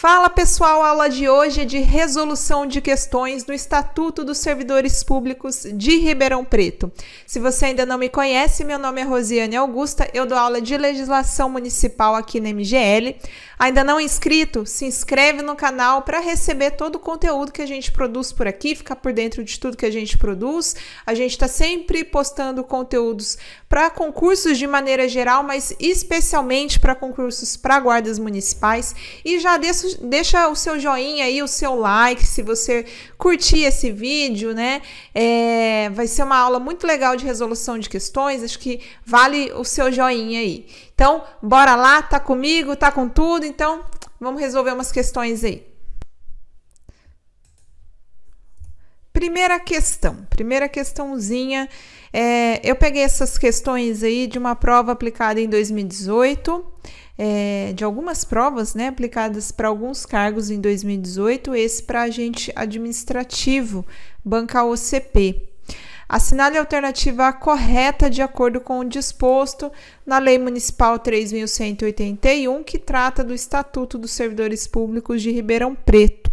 Fala pessoal, a aula de hoje é de resolução de questões no Estatuto dos Servidores Públicos de Ribeirão Preto. Se você ainda não me conhece, meu nome é Rosiane Augusta, eu dou aula de legislação municipal aqui na MGL. Ainda não inscrito? Se inscreve no canal para receber todo o conteúdo que a gente produz por aqui, ficar por dentro de tudo que a gente produz. A gente está sempre postando conteúdos para concursos de maneira geral, mas especialmente para concursos para guardas municipais. E já deixa o seu joinha aí, o seu like, se você curtir esse vídeo, né? Vai ser uma aula muito legal de resolução de questões, acho que vale o seu joinha aí. Então, bora lá, tá comigo, tá com tudo, então vamos resolver umas questões aí. Primeira questãozinha, eu peguei essas questões aí de uma prova aplicada em 2018, de algumas provas, né, aplicadas para alguns cargos em 2018, esse para agente administrativo, banca OCP. Assinale a alternativa correta de acordo com o disposto na Lei Municipal 3.181, que trata do Estatuto dos Servidores Públicos de Ribeirão Preto.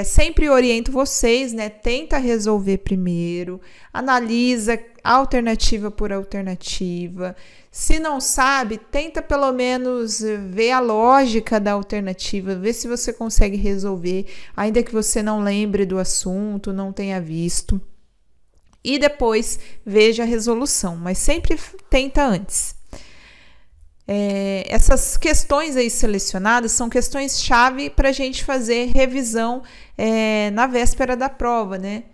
Sempre oriento vocês, né? Tenta resolver primeiro, analisa alternativa por alternativa. Se não sabe, tenta pelo menos ver a lógica da alternativa, ver se você consegue resolver, ainda que você não lembre do assunto, não tenha visto. E depois veja a resolução, mas sempre tenta antes. Essas questões aí selecionadas são questões-chave para a gente fazer revisão na véspera da prova, né?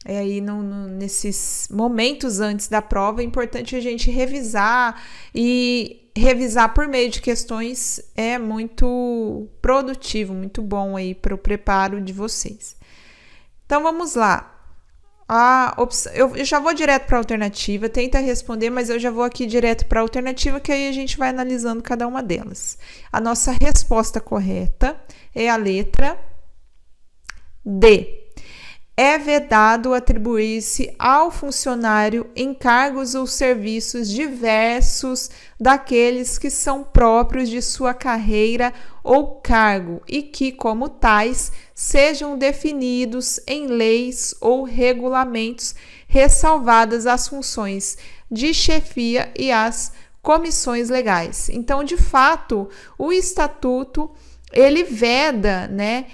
Aí nesses momentos antes da prova é importante a gente revisar, e revisar por meio de questões é muito produtivo, muito bom aí para o preparo de vocês. Então vamos lá. Eu já vou direto para a alternativa, tenta responder, mas eu já vou aqui direto para a alternativa, que aí a gente vai analisando cada uma delas. A nossa resposta correta é a letra D. É vedado atribuir-se ao funcionário encargos ou serviços diversos daqueles que são próprios de sua carreira ou cargo e que, como tais, sejam definidos em leis ou regulamentos, ressalvadas as funções de chefia e as comissões legais. Então, de fato, o estatuto ele veda, né,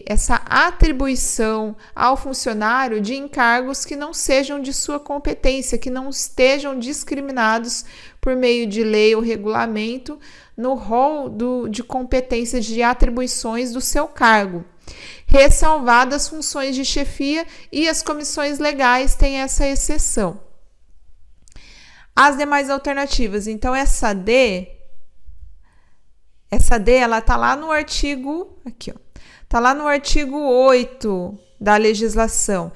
essa atribuição ao funcionário de encargos que não sejam de sua competência, que não estejam discriminados por meio de lei ou regulamento no rol de competências de atribuições do seu cargo. Ressalvadas as funções de chefia, e as comissões legais têm essa exceção. As demais alternativas, então essa D, ela tá lá no artigo, tá lá no artigo 8 da legislação,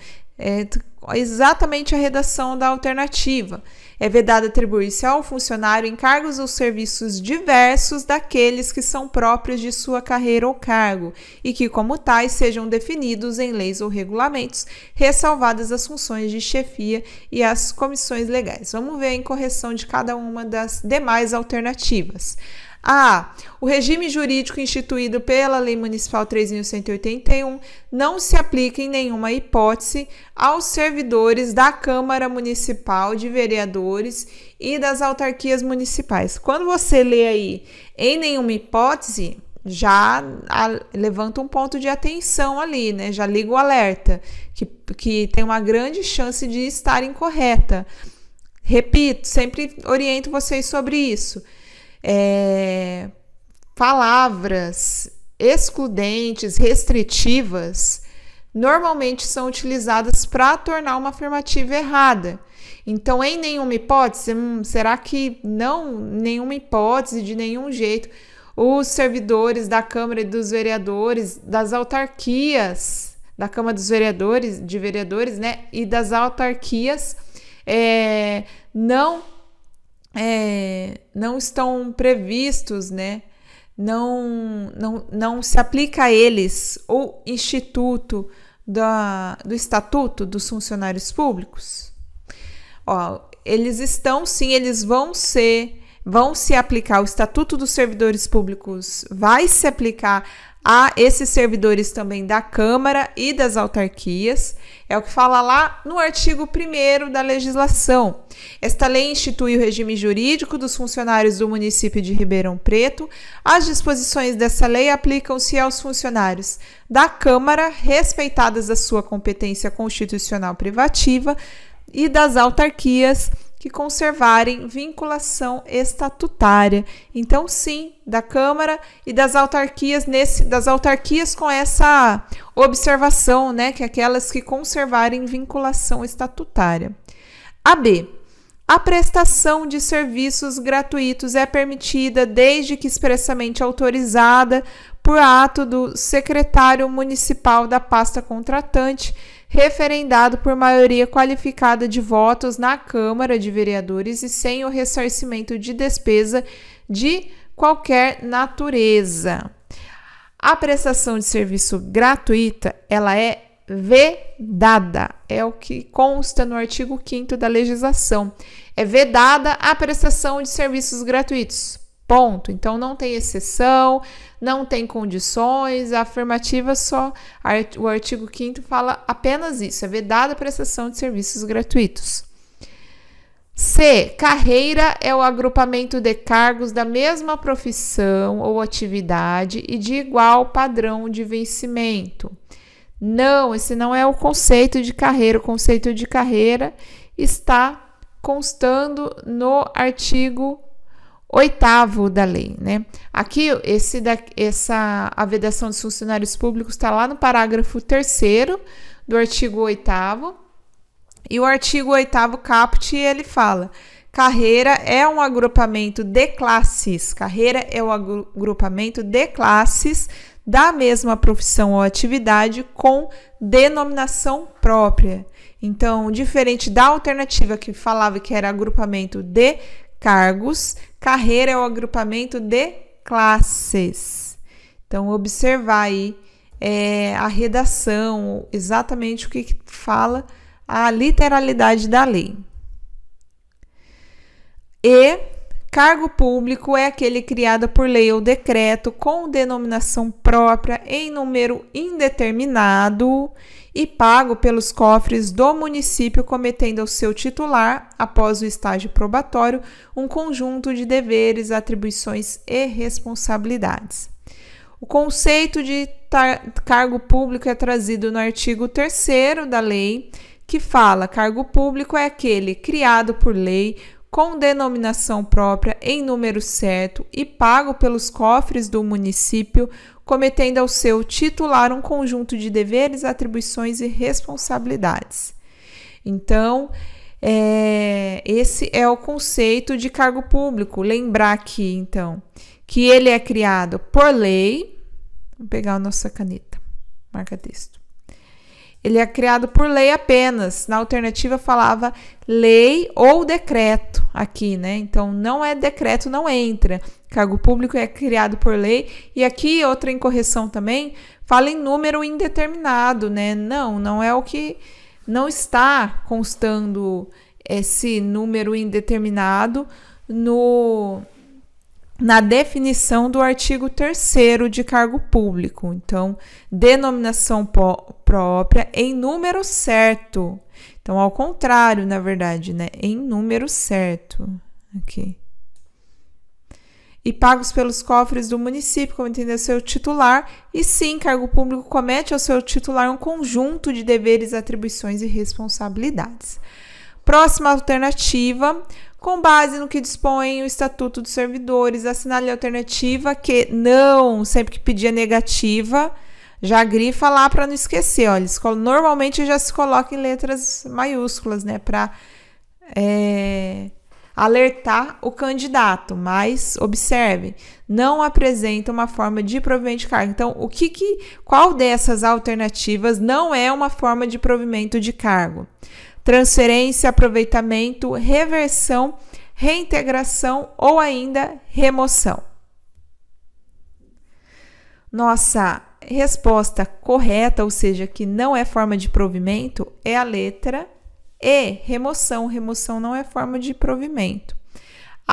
exatamente a redação da alternativa. É vedado atribuir-se ao funcionário encargos ou serviços diversos daqueles que são próprios de sua carreira ou cargo e que, como tais, sejam definidos em leis ou regulamentos, ressalvadas as funções de chefia e as comissões legais. Vamos ver a incorreção de cada uma das demais alternativas. O regime jurídico instituído pela Lei Municipal 3.181 não se aplica em nenhuma hipótese aos servidores da Câmara Municipal de Vereadores e das autarquias municipais. Quando você lê aí em nenhuma hipótese, já levanta um ponto de atenção ali, né? Já liga o alerta, que tem uma grande chance de estar incorreta. Repito, sempre oriento vocês sobre isso. Palavras excludentes, restritivas, normalmente são utilizadas para tornar uma afirmativa errada. Então, em nenhuma hipótese, será que não, nenhuma hipótese, de nenhum jeito, os servidores da Câmara e dos Vereadores, das autarquias, da Câmara dos Vereadores, de Vereadores, né, e das autarquias, não estão previstos, né? Não se aplica a eles o instituto do Estatuto dos Funcionários Públicos. Eles estão sim, eles vão ser vão se aplicar, o Estatuto dos Servidores Públicos vai se aplicar a esses servidores também da Câmara e das autarquias. É o que fala lá no artigo 1º da legislação. Esta lei institui o regime jurídico dos funcionários do município de Ribeirão Preto. As disposições dessa lei aplicam-se aos funcionários da Câmara, respeitadas a sua competência constitucional privativa, e das autarquias, que conservarem vinculação estatutária. Então, sim, da Câmara e das autarquias, das autarquias com essa observação, né, que aquelas que conservarem vinculação estatutária. AB. A prestação de serviços gratuitos é permitida desde que expressamente autorizada por ato do secretário municipal da pasta contratante, referendado por maioria qualificada de votos na Câmara de Vereadores e sem o ressarcimento de despesa de qualquer natureza. A prestação de serviço gratuita, ela é vedada, é o que consta no artigo 5º da legislação. É vedada a prestação de serviços gratuitos. Ponto. Então, não tem exceção, não tem condições, a afirmativa só, o artigo 5º fala apenas isso, é vedada a prestação de serviços gratuitos. C. Carreira é o agrupamento de cargos da mesma profissão ou atividade e de igual padrão de vencimento. Não, esse não é o conceito de carreira. O conceito de carreira está constando no artigo 8º da lei, né? Aqui, a vedação dos funcionários públicos está lá no parágrafo 3º do artigo 8º, e o artigo 8º caput, ele fala: carreira é um agrupamento de classes. Carreira é o agrupamento de classes da mesma profissão ou atividade com denominação própria. Então, diferente da alternativa que falava que era agrupamento de cargos, carreira é o agrupamento de classes. Então, observar aí a redação, exatamente o que fala a literalidade da lei. E cargo público é aquele criado por lei ou decreto com denominação própria em número indeterminado e pago pelos cofres do município, cometendo ao seu titular, após o estágio probatório, um conjunto de deveres, atribuições e responsabilidades. O conceito de cargo público é trazido no artigo 3º da lei, que fala: cargo público é aquele criado por lei, com denominação própria em número certo e pago pelos cofres do município, cometendo ao seu titular um conjunto de deveres, atribuições e responsabilidades. Então, esse é o conceito de cargo público. Lembrar aqui, então, que ele é criado por lei. Vamos pegar a nossa caneta, marca texto. Ele é criado por lei apenas. Na alternativa falava lei ou decreto aqui, né? Então, não é decreto, não entra. Cargo público é criado por lei. E aqui, outra incorreção também, fala em número indeterminado, né? Não é o que... Não está constando esse número indeterminado na definição do artigo 3º de cargo público. Então, denominação própria em número certo. Então, ao contrário, na verdade, né? Em número certo. Aqui. E pagos pelos cofres do município, cometendo ao seu titular. E sim, cargo público comete ao seu titular um conjunto de deveres, atribuições e responsabilidades. Próxima alternativa: com base no que dispõe o Estatuto dos Servidores, assinale a alternativa que não, sempre que pedir a negativa, já grifa lá para não esquecer. Olha, normalmente já se coloca em letras maiúsculas, né, para alertar o candidato, mas observe, não apresenta uma forma de provimento de cargo. Então, qual dessas alternativas não é uma forma de provimento de cargo? Transferência, aproveitamento, reversão, reintegração ou ainda remoção. Nossa resposta correta, ou seja, que não é forma de provimento, é a letra E, remoção. Remoção não é forma de provimento.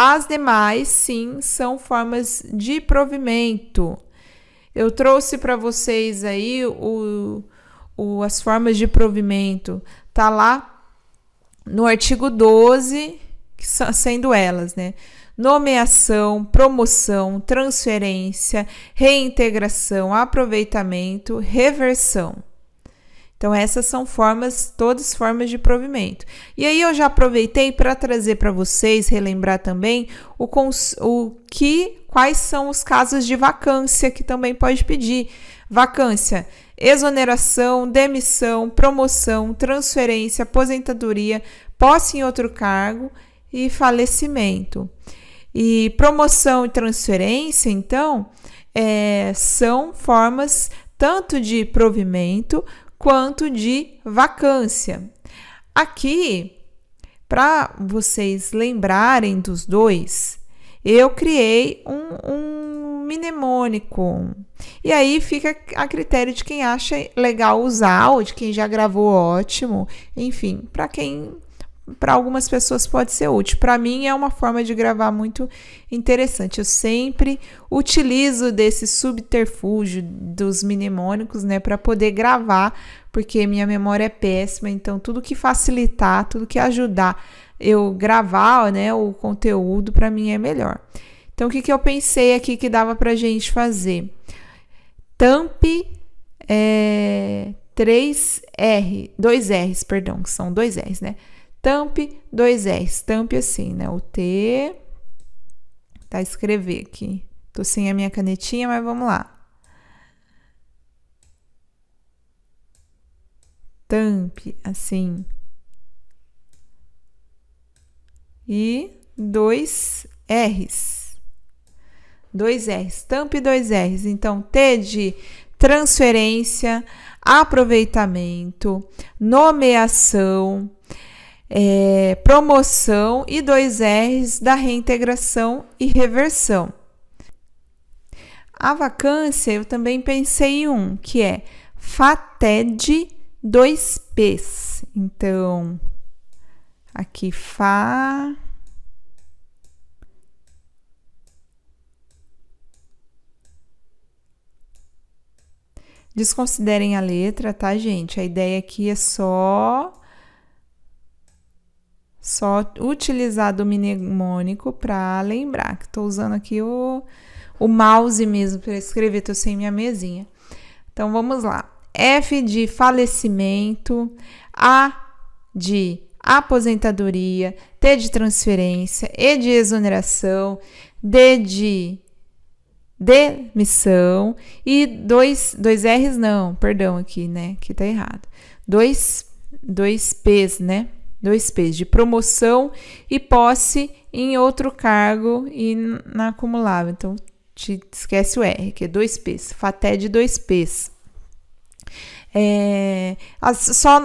As demais, sim, são formas de provimento. Eu trouxe para vocês aí as formas de provimento. Tá lá no artigo 12, que sendo elas, né? Nomeação, promoção, transferência, reintegração, aproveitamento, reversão. Então, essas são todas formas de provimento. E aí, eu já aproveitei para trazer para vocês, relembrar também, quais são os casos de vacância que também pode pedir. Vacância, exoneração, demissão, promoção, transferência, aposentadoria, posse em outro cargo e falecimento. E promoção e transferência, então, são formas tanto de provimento quanto de vacância. Aqui, para vocês lembrarem dos dois, eu criei um mnemônico. E aí fica a critério de quem acha legal usar, ou de quem já gravou, ótimo. Enfim, para algumas pessoas pode ser útil. Para mim é uma forma de gravar muito interessante. Eu sempre utilizo desse subterfúgio dos mnemônicos, né, para poder gravar, porque minha memória é péssima. Então, tudo que facilitar, tudo que ajudar eu gravar, né, o conteúdo, para mim é melhor. Então, o que eu pensei aqui que dava para a gente fazer? Tampe 2 R's, perdão, que são 2 R's, né? Tampe 2 R's, tampe assim, né? O T, tá, escrever aqui. Tô sem a minha canetinha, mas vamos lá. Tampe, assim. E 2 R's. 2 R's, tampe 2 R's. Então, T de transferência, aproveitamento, nomeação, promoção e 2 R's da reintegração e reversão. A vacância, eu também pensei em um, que é FATED 2 P's. Então, aqui Desconsiderem a letra, tá, gente? A ideia aqui é só utilizar do mnemônico para lembrar, que estou usando aqui o mouse mesmo para escrever, estou sem minha mesinha. Então, vamos lá. F de falecimento, A de aposentadoria, T de transferência, E de exoneração, D de demissão e 2 R's não, perdão aqui, né, que tá errado. 2 P's, né? 2 P's de promoção e posse em outro cargo e na acumulável. Então, esquece o R, que é 2 P's. FATED 2 P's.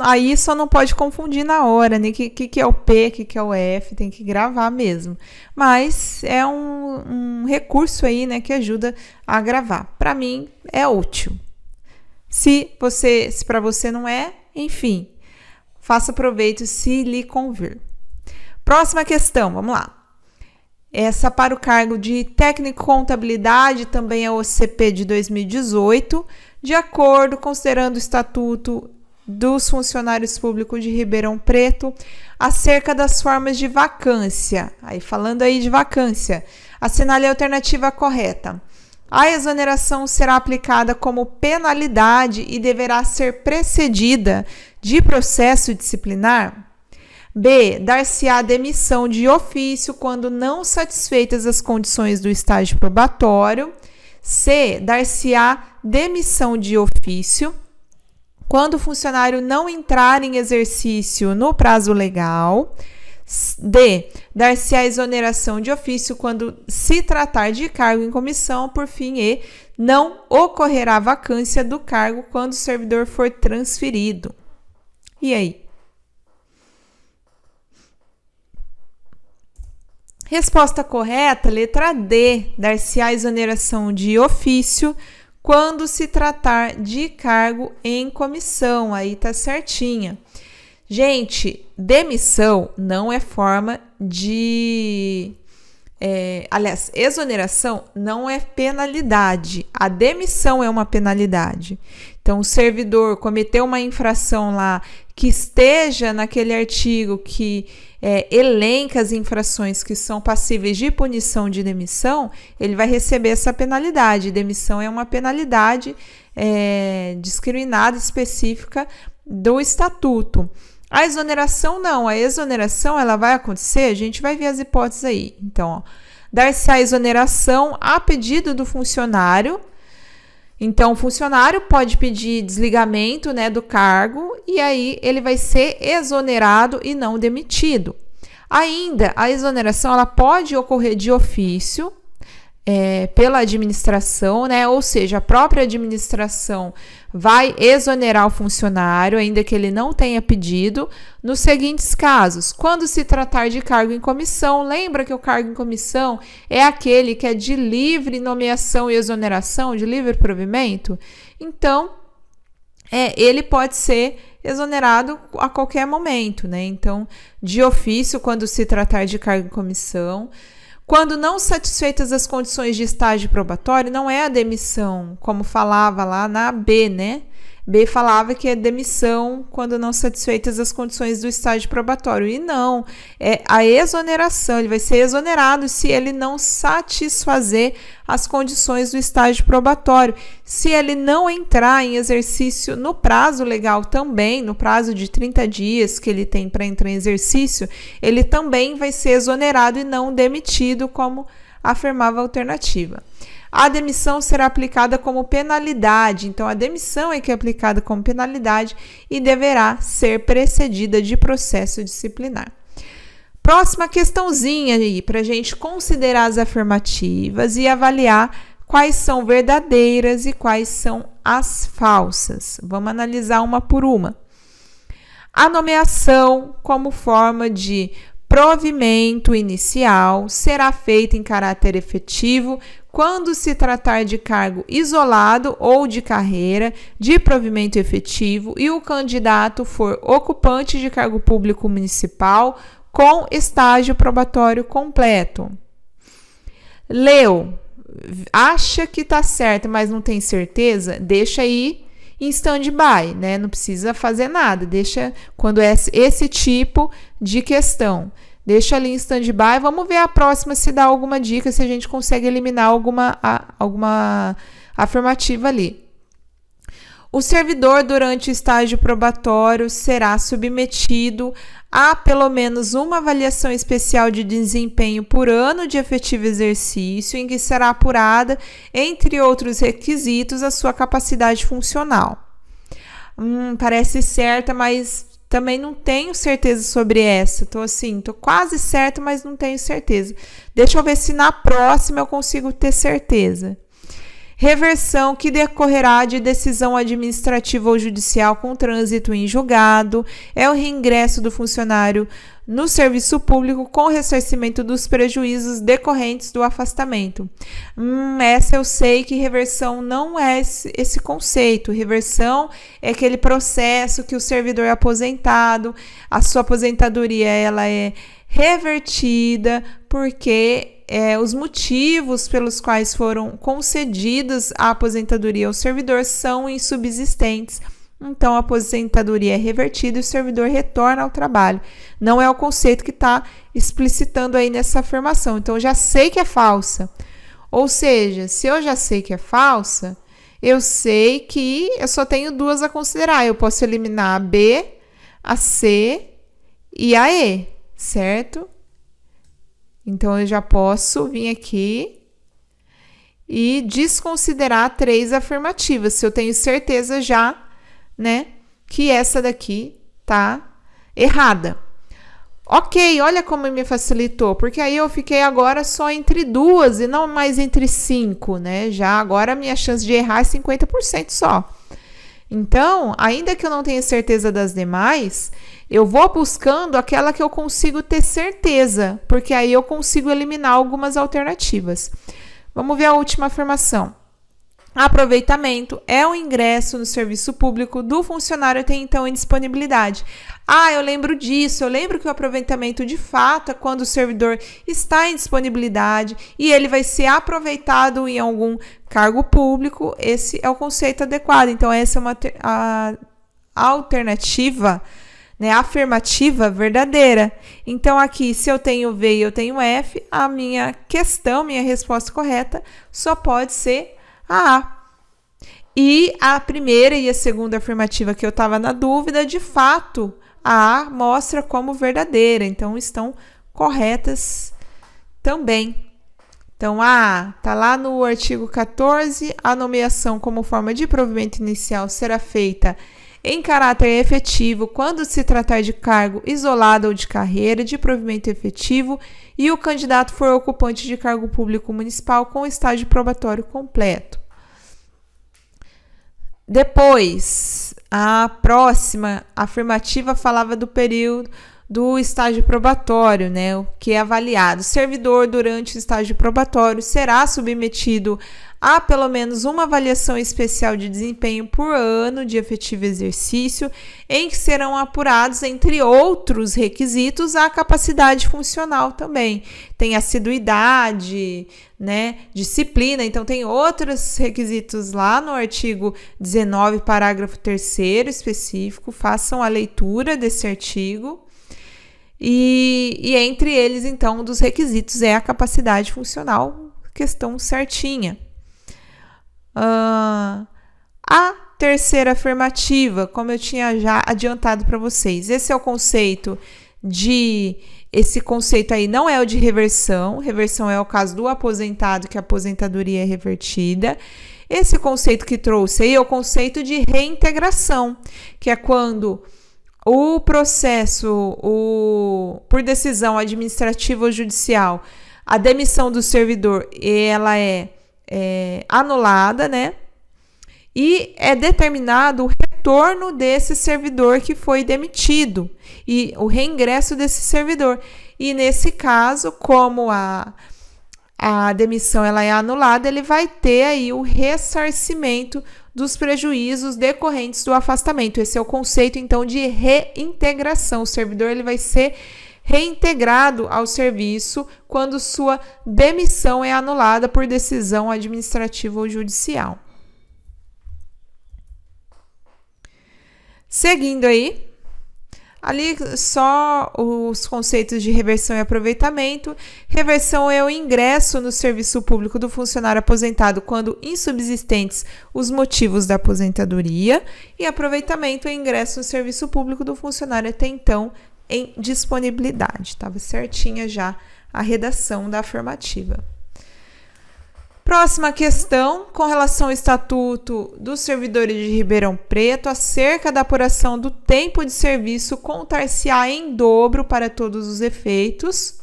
Aí só não pode confundir na hora, né? Que é o P, que é o F, tem que gravar mesmo. Mas é um recurso aí, né, que ajuda a gravar. Para mim é útil. Se para você não é, enfim, faça proveito se lhe convir. Próxima questão, vamos lá. Essa para o cargo de técnico contabilidade, também é o OCP de 2018, de acordo, considerando o Estatuto dos Funcionários Públicos de Ribeirão Preto, acerca das formas de vacância. Aí, falando aí de vacância, assinale a alternativa correta. A exoneração será aplicada como penalidade e deverá ser precedida de processo disciplinar. B. Dar-se-á demissão de ofício quando não satisfeitas as condições do estágio probatório. C. Dar-se-á demissão de ofício quando o funcionário não entrar em exercício no prazo legal. D. Dar-se-á exoneração de ofício quando se tratar de cargo em comissão. Por fim, E. Não ocorrerá vacância do cargo quando o servidor for transferido. E aí? Resposta correta, letra D. Dar-se-á exoneração de ofício quando se tratar de cargo em comissão. Aí tá certinha. Gente, demissão não é forma de aliás, exoneração não é penalidade, a demissão é uma penalidade. Então, o servidor cometeu uma infração lá que esteja naquele artigo que elenca as infrações que são passíveis de punição de demissão, ele vai receber essa penalidade. Demissão é uma penalidade discriminada, específica do estatuto. A exoneração não, a exoneração ela vai acontecer, a gente vai ver as hipóteses aí. Então, dar-se a exoneração a pedido do funcionário. Então, o funcionário pode pedir desligamento, né, do cargo e aí ele vai ser exonerado e não demitido. Ainda, a exoneração ela pode ocorrer de ofício, pela administração, né? Ou seja, a própria administração vai exonerar o funcionário, ainda que ele não tenha pedido, nos seguintes casos. Quando se tratar de cargo em comissão, lembra que o cargo em comissão é aquele que é de livre nomeação e exoneração, de livre provimento? Então, ele pode ser exonerado a qualquer momento, né? Então, de ofício, quando se tratar de cargo em comissão. Quando não satisfeitas as condições de estágio probatório, não é a demissão, como falava lá na B, né? B falava que é demissão quando não satisfeitas as condições do estágio probatório. E não, é a exoneração. Ele vai ser exonerado se ele não satisfazer as condições do estágio probatório. Se ele não entrar em exercício no prazo legal também, no prazo de 30 dias que ele tem para entrar em exercício, ele também vai ser exonerado e não demitido, como afirmava a alternativa. A demissão será aplicada como penalidade, então a demissão é que é aplicada como penalidade e deverá ser precedida de processo disciplinar. Próxima questãozinha aí, para a gente considerar as afirmativas e avaliar quais são verdadeiras e quais são as falsas. Vamos analisar uma por uma. A nomeação como forma de provimento inicial será feita em caráter efetivo quando se tratar de cargo isolado ou de carreira de provimento efetivo e o candidato for ocupante de cargo público municipal com estágio probatório completo. Leu, acha que está certo, mas não tem certeza? Deixa aí em stand-by, né? Não precisa fazer nada, deixa quando é esse tipo de questão. Deixa ali em stand-by, vamos ver a próxima se dá alguma dica, se a gente consegue eliminar alguma afirmativa ali. O servidor, durante o estágio probatório, será submetido a pelo menos uma avaliação especial de desempenho por ano de efetivo exercício, em que será apurada, entre outros requisitos, a sua capacidade funcional. Parece certa, mas também não tenho certeza sobre essa. Tô quase certa, mas não tenho certeza. Deixa eu ver se na próxima eu consigo ter certeza. Reversão que decorrerá de decisão administrativa ou judicial com trânsito em julgado é o reingresso do funcionário no serviço público com ressarcimento dos prejuízos decorrentes do afastamento. Essa eu sei que reversão não é esse conceito. Reversão é aquele processo que o servidor é aposentado, a sua aposentadoria ela é revertida porque os motivos pelos quais foram concedidos a aposentadoria ao servidor são insubsistentes. Então, a aposentadoria é revertida e o servidor retorna ao trabalho. Não é o conceito que está explicitando aí nessa afirmação. Então, eu já sei que é falsa. Ou seja, se eu já sei que é falsa, eu sei que eu só tenho duas a considerar. Eu posso eliminar a B, a C e a E, certo? Então, eu já posso vir aqui e desconsiderar 3 afirmativas, se eu tenho certeza já, né, que essa daqui tá errada. Ok, olha como me facilitou, porque aí eu fiquei agora só entre 2 e não mais entre 5, né? Já agora a minha chance de errar é 50% só. Então, ainda que eu não tenha certeza das demais, eu vou buscando aquela que eu consigo ter certeza, porque aí eu consigo eliminar algumas alternativas. Vamos ver a última afirmação. Aproveitamento é o ingresso no serviço público do funcionário até então em disponibilidade. Eu lembro disso, eu lembro que o aproveitamento de fato é quando o servidor está em disponibilidade e ele vai ser aproveitado em algum cargo público. Esse é o conceito adequado. Então, essa é uma alternativa, né, afirmativa verdadeira. Então, aqui, se eu tenho V e eu tenho F, a minha resposta correta só pode ser a A. E a primeira e a segunda afirmativa que eu estava na dúvida, de fato, a A mostra como verdadeira. Então, estão corretas também. Então, a A está lá no artigo 14, a nomeação como forma de provimento inicial será feita em caráter efetivo quando se tratar de cargo isolado ou de carreira de provimento efetivo e o candidato for ocupante de cargo público municipal com estágio probatório completo. Depois, a próxima afirmativa falava do período do estágio probatório, né, o que é avaliado. O servidor, durante o estágio probatório, será submetido a pelo menos uma avaliação especial de desempenho por ano de efetivo exercício, em que serão apurados, entre outros requisitos, a capacidade funcional também. Tem assiduidade, né, disciplina, então tem outros requisitos lá no artigo 19, parágrafo 3º específico, façam a leitura desse artigo. E entre eles, então, um dos requisitos é a capacidade funcional, questão certinha. A terceira afirmativa, como eu tinha já adiantado para vocês, esse conceito aí não é o de reversão. Reversão é o caso do aposentado, que a aposentadoria é revertida. Esse conceito que trouxe aí é o conceito de reintegração, que é quando o processo, por decisão administrativa ou judicial, a demissão do servidor, ela é anulada, né? E é determinado o retorno desse servidor que foi demitido e o reingresso desse servidor. E nesse caso, como a demissão ela é anulada, ele vai ter aí o ressarcimento dos prejuízos decorrentes do afastamento. Esse é o conceito, então, de reintegração. O servidor ele vai ser reintegrado ao serviço quando sua demissão é anulada por decisão administrativa ou judicial. Seguindo aí, ali só os conceitos de reversão e aproveitamento. Reversão é o ingresso no serviço público do funcionário aposentado quando insubsistentes os motivos da aposentadoria. E aproveitamento é o ingresso no serviço público do funcionário até então em disponibilidade. Estava certinha já a redação da afirmativa. Próxima questão, com relação ao Estatuto dos Servidores de Ribeirão Preto, acerca da apuração do tempo de serviço, contar-se-á em dobro para todos os efeitos.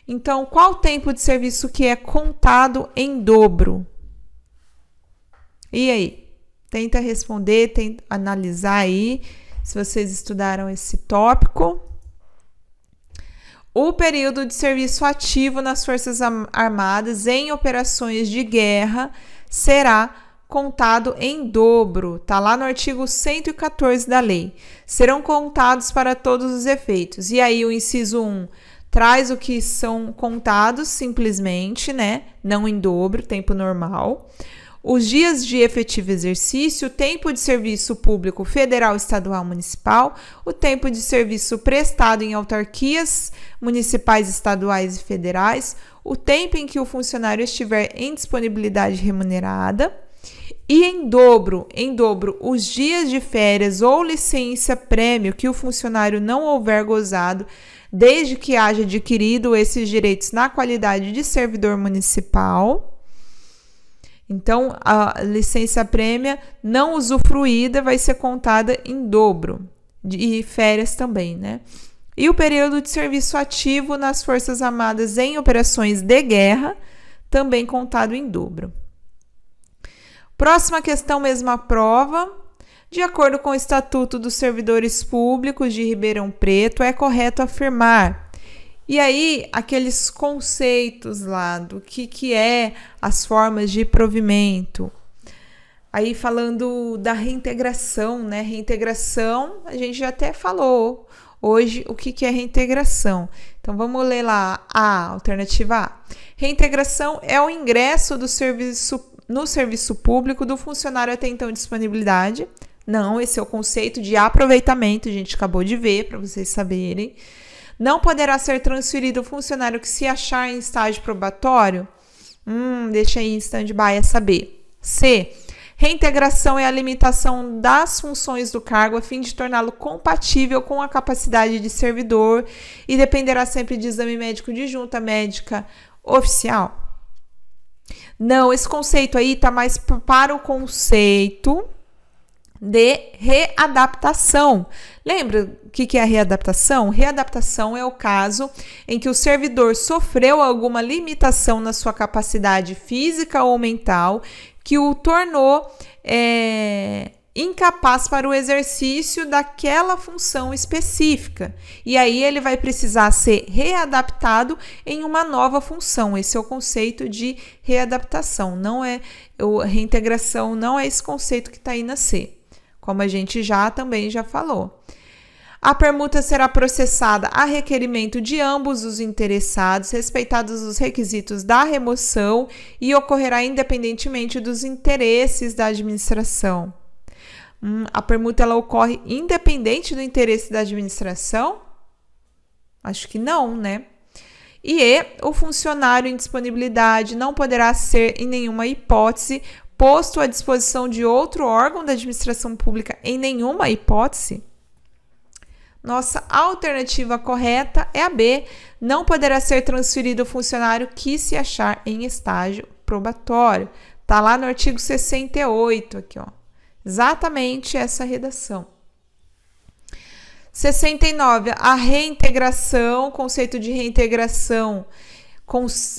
Então, qual o tempo de serviço que é contado em dobro? E aí? Tenta responder, tenta analisar aí, se vocês estudaram esse tópico. O período de serviço ativo nas Forças Armadas em operações de guerra será contado em dobro. Está lá no artigo 114 da lei. Serão contados para todos os efeitos. E aí o inciso 1 traz o que são contados simplesmente, né? Não em dobro, tempo normal. Os dias de efetivo exercício, o tempo de serviço público federal, estadual, municipal, o tempo de serviço prestado em autarquias municipais, estaduais e federais, o tempo em que o funcionário estiver em disponibilidade remunerada e em dobro, os dias de férias ou licença prêmio que o funcionário não houver gozado desde que haja adquirido esses direitos na qualidade de servidor municipal. Então, a licença prêmia não usufruída vai ser contada em dobro, e férias também, né? E o período de serviço ativo nas Forças Armadas em operações de guerra, também contado em dobro. Próxima questão, mesma prova. De acordo com o Estatuto dos Servidores Públicos de Ribeirão Preto, é correto afirmar. E aí, aqueles conceitos lá do que é as formas de provimento. Aí falando da reintegração, né? Reintegração, a gente já até falou hoje o que é reintegração. Então vamos ler lá a alternativa A. Reintegração é o ingresso no serviço público do funcionário até então de disponibilidade. Não, esse é o conceito de aproveitamento, a gente acabou de ver, para vocês saberem. Não poderá ser transferido o funcionário que se achar em estágio probatório? Deixa aí em stand-by a saber. C. Reintegração é a limitação das funções do cargo a fim de torná-lo compatível com a capacidade de servidor e dependerá sempre de exame médico de junta médica oficial. Não, esse conceito aí está mais para o conceito de readaptação. Lembra o que é a readaptação? Readaptação é o caso em que o servidor sofreu alguma limitação na sua capacidade física ou mental que o tornou incapaz para o exercício daquela função específica. E aí ele vai precisar ser readaptado em uma nova função. Esse é o conceito de readaptação. Não é reintegração, não é esse conceito que está aí na C, como a gente também já falou. A permuta será processada a requerimento de ambos os interessados, respeitados os requisitos da remoção, e ocorrerá independentemente dos interesses da administração. A permuta ela ocorre independente do interesse da administração? Acho que não, né? E o funcionário em disponibilidade não poderá ser, em nenhuma hipótese, posto à disposição de outro órgão da administração pública, em nenhuma hipótese. Nossa alternativa correta é a B. Não poderá ser transferido o funcionário que se achar em estágio probatório. Está lá no artigo 68, aqui, ó. Exatamente essa redação. 69. A reintegração, o conceito de reintegração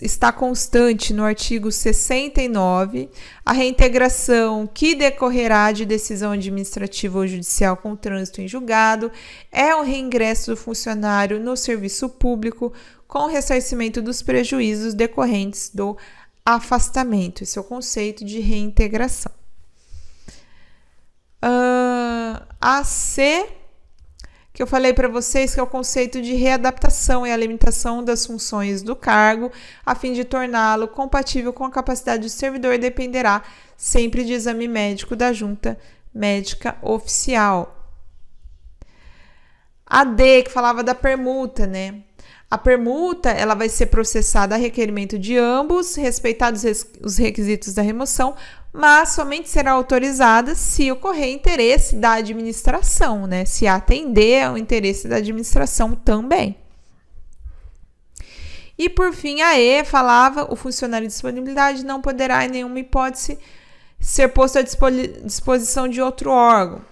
está constante no artigo 69. A reintegração que decorrerá de decisão administrativa ou judicial com trânsito em julgado é o reingresso do funcionário no serviço público com ressarcimento dos prejuízos decorrentes do afastamento. Esse é o conceito de reintegração. A C, que eu falei para vocês, que é o conceito de readaptação, é a limitação das funções do cargo a fim de torná-lo compatível com a capacidade do servidor, dependerá sempre de exame médico da junta médica oficial. A D, que falava da permuta, né? A permuta ela vai ser processada a requerimento de ambos, respeitados os requisitos da remoção, mas somente será autorizada se ocorrer interesse da administração, né? Se atender ao interesse da administração também. E por fim, a E falava: o funcionário de disponibilidade não poderá, em nenhuma hipótese, ser posto à disposição de outro órgão.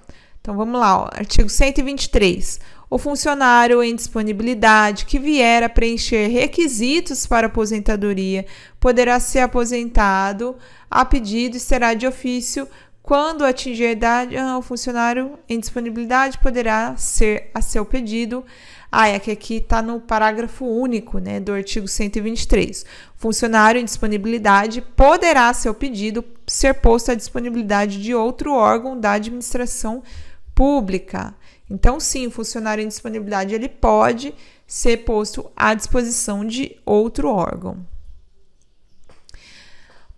Então vamos lá, ó, artigo 123. O funcionário em disponibilidade que vier a preencher requisitos para aposentadoria poderá ser aposentado a pedido e será de ofício quando atingir a idade. O funcionário em disponibilidade poderá ser a seu pedido. É que aqui está no parágrafo único, né, do artigo 123. O funcionário em disponibilidade poderá, a seu pedido, ser posto à disponibilidade de outro órgão da administração pública. Então, sim, o funcionário em disponibilidade ele pode ser posto à disposição de outro órgão.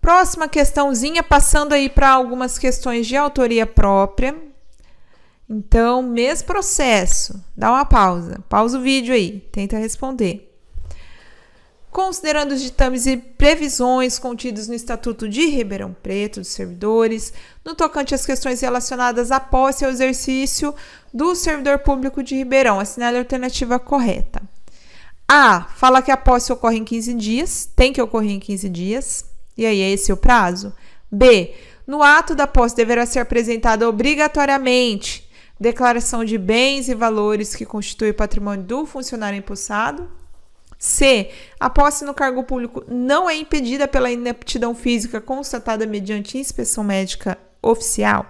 Próxima questãozinha, passando aí para algumas questões de autoria própria. Então, mesmo processo, dá uma pausa o vídeo aí, tenta responder. Considerando os ditames e previsões contidos no Estatuto de Ribeirão Preto dos Servidores, no tocante às questões relacionadas à posse e ao exercício do servidor público de Ribeirão, assinale a alternativa correta. A, fala que a posse ocorre em 15 dias, tem que ocorrer em 15 dias, e aí é esse o prazo. B, no ato da posse deverá ser apresentada obrigatoriamente declaração de bens e valores que constituem o patrimônio do funcionário empossado. C, a posse no cargo público não é impedida pela inaptidão física constatada mediante inspeção médica oficial.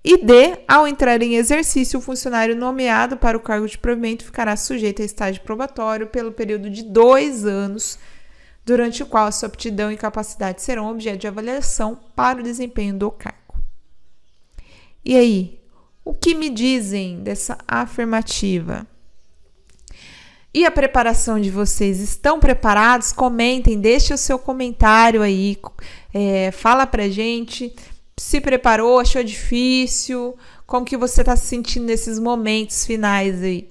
E D, ao entrar em exercício, o funcionário nomeado para o cargo de provimento ficará sujeito a estágio probatório pelo período de 2 anos durante o qual a sua aptidão e capacidade serão objeto de avaliação para o desempenho do cargo. E aí, o que me dizem dessa afirmativa? E a preparação de vocês? Estão preparados? Comentem, deixe o seu comentário aí, fala pra gente, se preparou, achou difícil, como que você está se sentindo nesses momentos finais aí.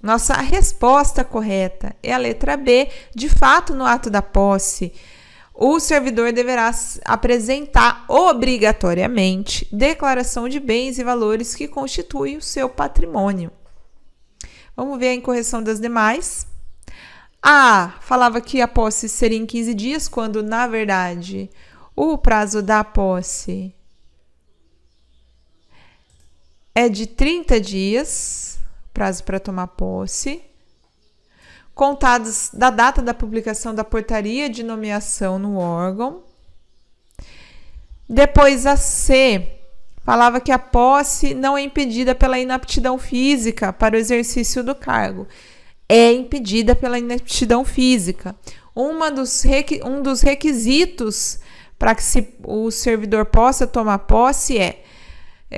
Nossa resposta correta é a letra B. De fato, no ato da posse, o servidor deverá apresentar obrigatoriamente declaração de bens e valores que constituem o seu patrimônio. Vamos ver a incorreção das demais. A falava que a posse seria em 15 dias, quando, na verdade, o prazo da posse é de 30 dias, prazo para tomar posse, contados da data da publicação da portaria de nomeação no órgão. Depois a C falava que a posse não é impedida pela inaptidão física para o exercício do cargo. É impedida pela inaptidão física. Um dos requisitos para que o servidor possa tomar posse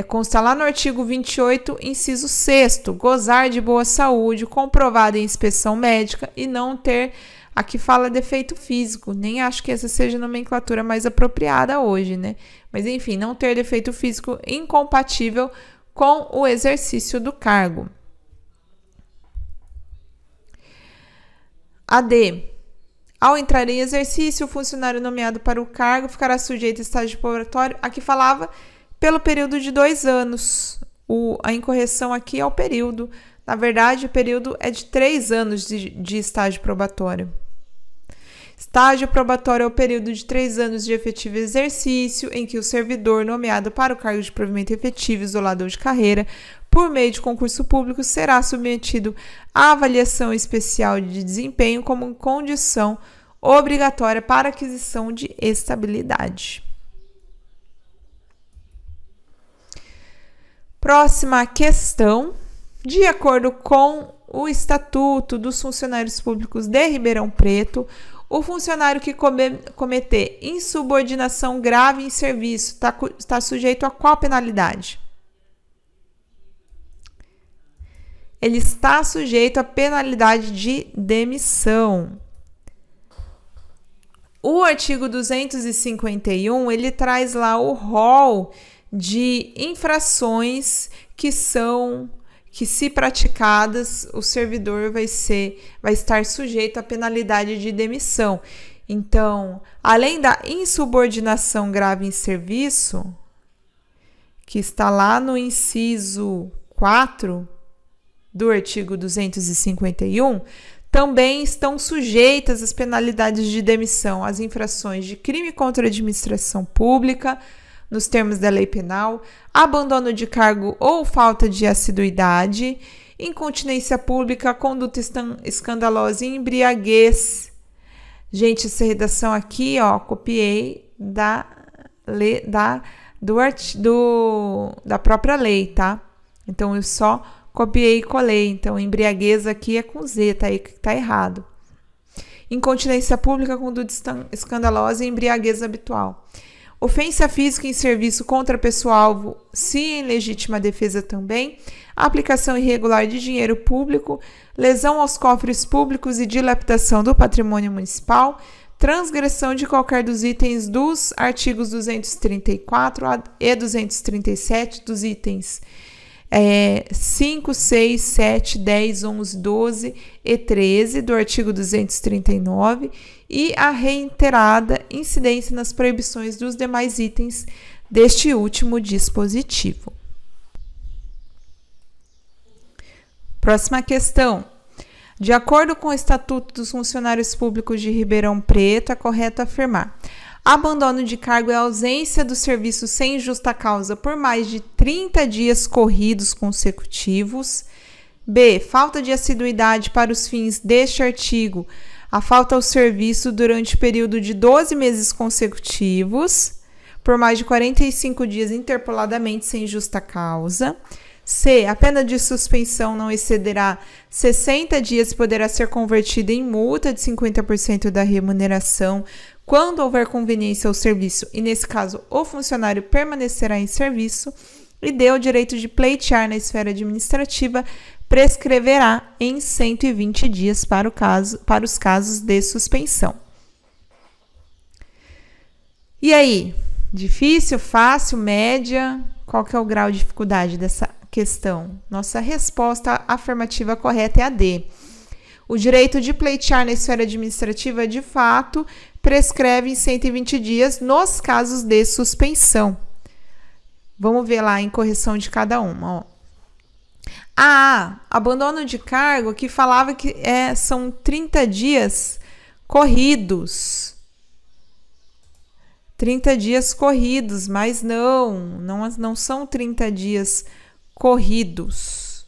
consta lá no artigo 28, inciso 6º, gozar de boa saúde, comprovada em inspeção médica e não ter, aqui fala defeito físico, nem acho que essa seja a nomenclatura mais apropriada hoje, né? Mas enfim, não ter defeito físico incompatível com o exercício do cargo. A D. Ao entrar em exercício, o funcionário nomeado para o cargo ficará sujeito a estágio probatório. Aqui falava pelo período de 2 anos. A incorreção aqui é o período. Na verdade, o período é de 3 anos de estágio probatório. Estágio probatório é o período de 3 anos de efetivo exercício em que o servidor nomeado para o cargo de provimento efetivo isolador de carreira por meio de concurso público será submetido à avaliação especial de desempenho como condição obrigatória para aquisição de estabilidade. Próxima questão. De acordo com o Estatuto dos Funcionários Públicos de Ribeirão Preto, o funcionário que cometer insubordinação grave em serviço está sujeito a qual penalidade? Ele está sujeito à penalidade de demissão. O artigo 251, ele traz lá o rol de infrações que se praticadas, o servidor vai estar sujeito à penalidade de demissão. Então, além da insubordinação grave em serviço, que está lá no inciso 4 do artigo 251, também estão sujeitas às penalidades de demissão as infrações de crime contra a administração pública, nos termos da lei penal, abandono de cargo ou falta de assiduidade, incontinência pública, conduta escandalosa e embriaguez. Gente, essa redação aqui, copiei da própria lei, tá? Então, eu só copiei e colei. Então, embriaguez aqui é com Z, tá aí que tá errado. Incontinência pública, conduta escandalosa e embriaguez habitual. Ofensa física em serviço contra pessoa-alvo, se em legítima defesa também, aplicação irregular de dinheiro público, lesão aos cofres públicos e dilapidação do patrimônio municipal, transgressão de qualquer dos itens dos artigos 234 e 237, dos itens 5, 6, 7, 10, 11, 12 e 13 do artigo 239 e a reiterada incidência nas proibições dos demais itens deste último dispositivo. Próxima questão. De acordo com o Estatuto dos Funcionários Públicos de Ribeirão Preto, é correto afirmar: abandono de cargo é ausência do serviço sem justa causa por mais de 30 dias corridos consecutivos. B. Falta de assiduidade para os fins deste artigo. A falta ao serviço durante o período de 12 meses consecutivos, por mais de 45 dias interpoladamente sem justa causa. C. A pena de suspensão não excederá 60 dias e poderá ser convertida em multa de 50% da remuneração quando houver conveniência ao serviço e, nesse caso, o funcionário permanecerá em serviço. E D. O direito de pleitear na esfera administrativa prescreverá em 120 dias para os casos de suspensão. E aí? Difícil, fácil, média? Qual que é o grau de dificuldade dessa questão? Nossa resposta afirmativa correta é a D. O direito de pleitear na esfera administrativa, de fato, prescreve em 120 dias nos casos de suspensão. Vamos ver lá em correção de cada uma. Ó. Abandono de cargo, que falava que são 30 dias corridos. 30 dias corridos, mas não são 30 dias corridos.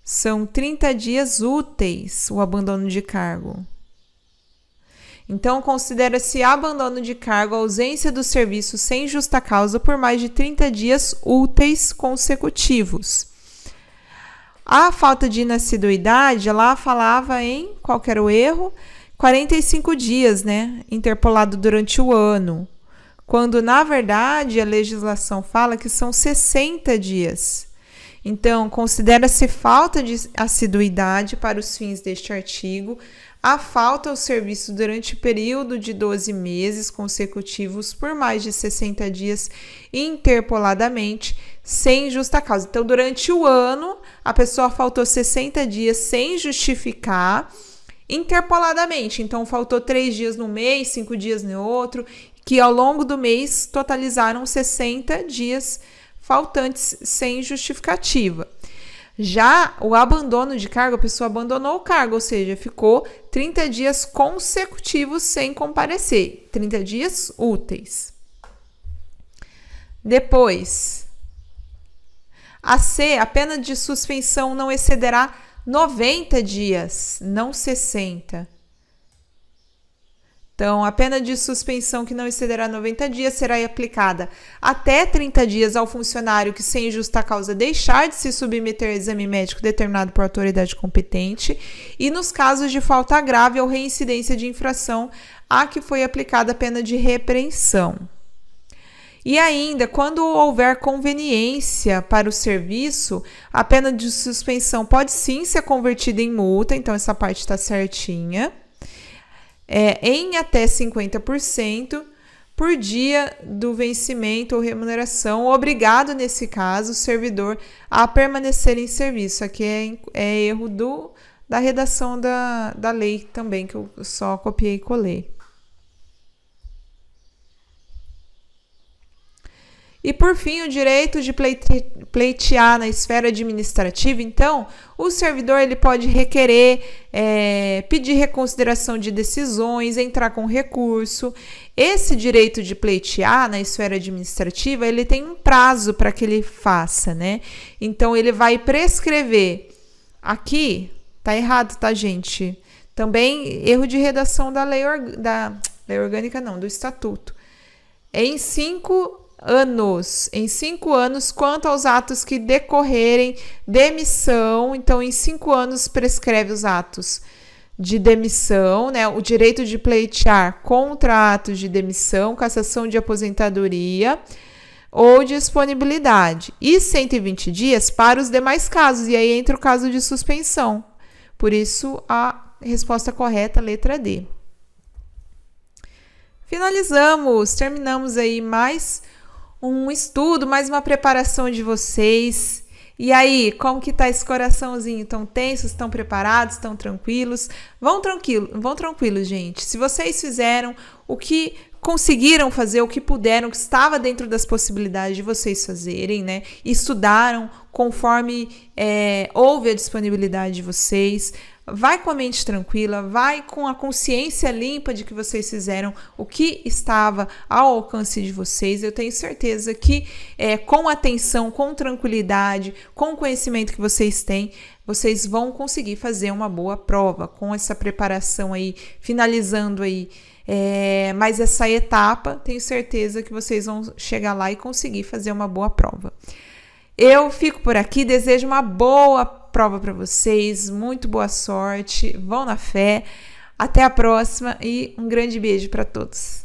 São 30 dias úteis o abandono de cargo. Então, considera-se abandono de cargo a ausência do serviço sem justa causa por mais de 30 dias úteis consecutivos. A falta de inassiduidade, lá falava em, qual que era o erro? 45 dias, né? Interpolado durante o ano. Quando, na verdade, a legislação fala que são 60 dias. Então, considera-se falta de assiduidade para os fins deste artigo a falta ao serviço durante o período de 12 meses consecutivos por mais de 60 dias interpoladamente, sem justa causa. Então, durante o ano, a pessoa faltou 60 dias sem justificar, interpoladamente. Então, faltou 3 dias no mês, 5 dias no outro, que ao longo do mês totalizaram 60 dias faltantes sem justificativa. Já o abandono de cargo, a pessoa abandonou o cargo, ou seja, ficou 30 dias consecutivos sem comparecer, 30 dias úteis. Depois, a C, a pena de suspensão não excederá 90 dias, não 60. Então, a pena de suspensão que não excederá 90 dias será aplicada até 30 dias ao funcionário que, sem justa causa, deixar de se submeter a exame médico determinado por autoridade competente e nos casos de falta grave ou reincidência de infração a que foi aplicada a pena de repreensão. E ainda, quando houver conveniência para o serviço, a pena de suspensão pode sim ser convertida em multa, então essa parte está certinha. Em até 50% por dia do vencimento ou remuneração, obrigado, nesse caso, o servidor a permanecer em serviço. Aqui é erro da redação da lei também, que eu só copiei e colei. E, por fim, o direito de pleitear na esfera administrativa. Então, o servidor ele pode requerer, pedir reconsideração de decisões, entrar com recurso. Esse direito de pleitear na esfera administrativa, ele tem um prazo para que ele faça, né? Então, ele vai prescrever. Aqui, tá errado, tá, gente? Também, erro de redação da lei orgânica, não, do estatuto. Em 5 anos, quanto aos atos que decorrerem demissão. Então, em 5 anos prescreve os atos de demissão, né? O direito de pleitear contratos de demissão, cassação de aposentadoria ou disponibilidade. E 120 dias para os demais casos. E aí entra o caso de suspensão. Por isso, a resposta correta, letra D. Terminamos aí mais um estudo, mais uma preparação de vocês. E aí, como que tá esse coraçãozinho? Estão tensos? Estão preparados? Estão tranquilos? Vão tranquilos, gente. Se vocês fizeram o que conseguiram fazer, o que puderam, que estava dentro das possibilidades de vocês fazerem, né? Estudaram conforme houve a disponibilidade de vocês. Vai com a mente tranquila, vai com a consciência limpa de que vocês fizeram o que estava ao alcance de vocês. Eu tenho certeza que com atenção, com tranquilidade, com o conhecimento que vocês têm, vocês vão conseguir fazer uma boa prova com essa preparação aí, finalizando aí mais essa etapa. Tenho certeza que vocês vão chegar lá e conseguir fazer uma boa prova. Eu fico por aqui, desejo uma boa prova para vocês, muito boa sorte, vão na fé. Até a próxima e um grande beijo para todos.